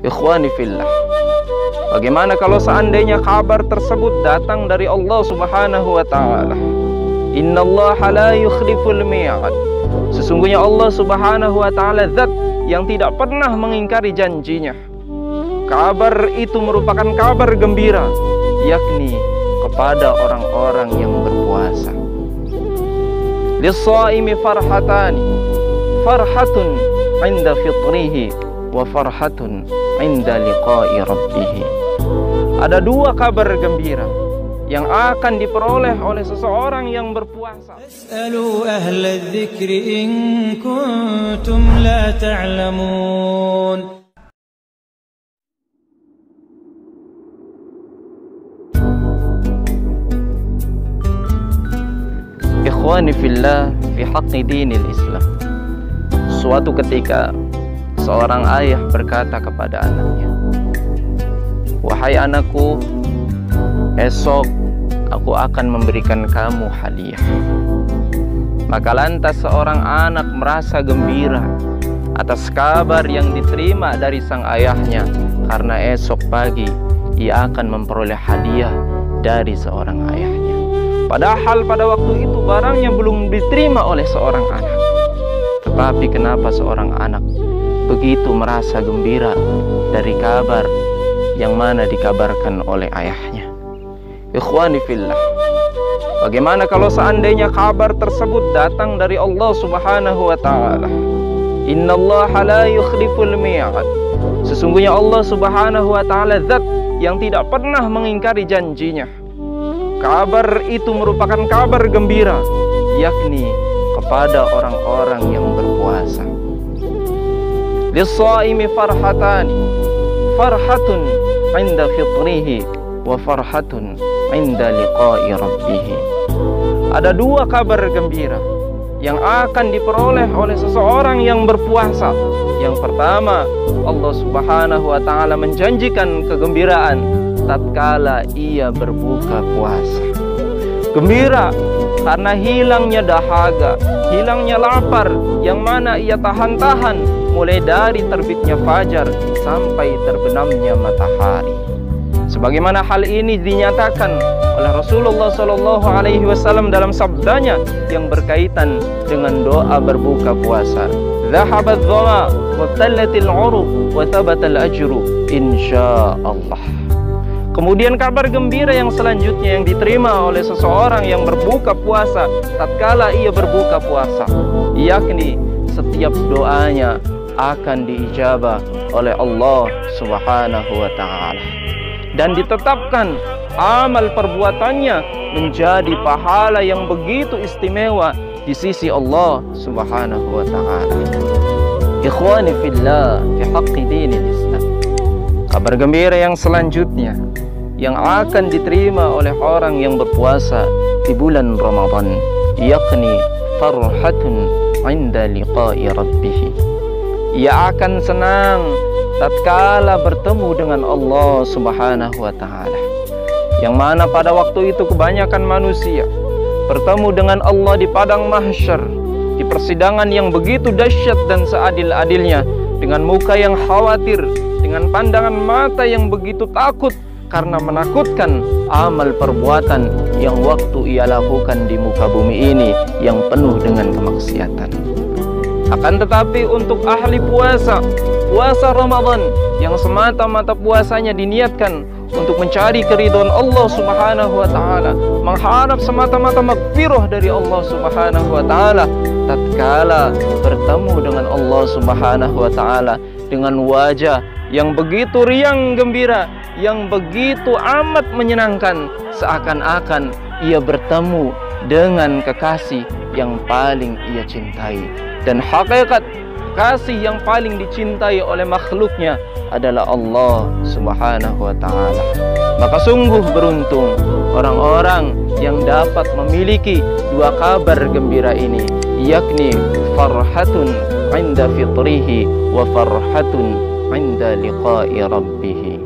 Ikhwani fillah, bagaimana kalau seandainya kabar tersebut datang dari Allah Subhanahu wa ta'ala? Innallaha la yukhliful mi'ad. Sesungguhnya Allah Subhanahu wa ta'ala zat yang tidak pernah mengingkari janjinya. Kabar itu merupakan kabar gembira, yakni kepada orang-orang yang berpuasa. Lis-shaimi farhatani, farhatun 'inda fitrihi wa farhatun 'inda liqa'i rabbih. Ada dua kabar gembira yang akan diperoleh oleh seseorang yang berpuasa. As'alu ahla dzikri in kuntum la ta'lamun. Ikhwani fillah fi haqqi dinil Islam. Suatu ketika seorang ayah berkata kepada anaknya, "Wahai anakku, esok aku akan memberikan kamu hadiah." Maka lantas seorang anak merasa gembira atas kabar yang diterima dari sang ayahnya, karena esok pagi ia akan memperoleh hadiah dari seorang ayahnya. Padahal pada waktu itu barangnya belum diterima oleh seorang anak. Tetapi kenapa seorang anak begitu merasa gembira dari kabar yang mana dikabarkan oleh ayahnya? Ikhwani fillah, bagaimana kalau seandainya kabar tersebut datang dari Allah Subhanahu wa ta'ala? Innallaha la yukhliful mi'ad. Sesungguhnya Allah Subhanahu wa ta'ala zat yang tidak pernah mengingkari janjinya. Kabar itu merupakan kabar gembira, yakni kepada orang-orang yang berpuasa. Lis-shaimi farhatani, farhatun 'inda fitrihi wa farhatun 'inda liqa'i rabbih. Ada dua kabar gembira yang akan diperoleh oleh seseorang yang berpuasa. Yang pertama, Allah Subhanahu wa ta'ala menjanjikan kegembiraan tatkala ia berbuka puasa. Gembira karena hilangnya dahaga, hilangnya lapar yang mana ia tahan-tahan mulai dari terbitnya fajar sampai terbenamnya matahari. Sebagaimana hal ini dinyatakan oleh Rasulullah SAW dalam sabdanya yang berkaitan dengan doa berbuka puasa. Dhahabat dhama wa tallatil 'uruq wa thabatal ajru insyaallah. Kemudian kabar gembira yang selanjutnya yang diterima oleh seseorang yang berbuka puasa tatkala ia berbuka puasa, yakni setiap doanya akan diijabah oleh Allah Subhanahu wa ta'ala, dan ditetapkan amal perbuatannya menjadi pahala yang begitu istimewa di sisi Allah Subhanahu wa ta'ala. Ikhwani fillah fi haqqi dinil Islam. Kabar gembira yang selanjutnya yang akan diterima oleh orang yang berpuasa di bulan Ramadan, yakni farhatun 'inda liqa'i rabbih. Ia akan senang tatkala bertemu dengan Allah Subhanahu wa ta'ala, yang mana pada waktu itu kebanyakan manusia bertemu dengan Allah di padang mahsyar, di persidangan yang begitu dahsyat dan seadil-adilnya, dengan muka yang khawatir, dengan pandangan mata yang begitu takut karena menakutkan amal perbuatan yang waktu ia lakukan di muka bumi ini yang penuh dengan kemaksiatan. Akan tetapi untuk ahli puasa, puasa Ramadan yang semata-mata puasanya diniatkan untuk mencari keridhaan Allah Subhanahu wa ta'ala, mengharap semata-mata magfirah dari Allah Subhanahu wa ta'ala, tatkala bertemu dengan Allah Subhanahu wa ta'ala dengan wajah yang begitu riang gembira, yang begitu amat menyenangkan, seakan-akan ia bertemu dengan kekasih yang paling ia cintai. Dan hakikat kasih yang paling dicintai oleh makhluknya adalah Allah Subhanahu wa ta'ala. Maka sungguh beruntung orang-orang yang dapat memiliki dua kabar gembira ini, yakni farhatun 'inda fitrihi wa farhatun 'inda liqa'i rabbih.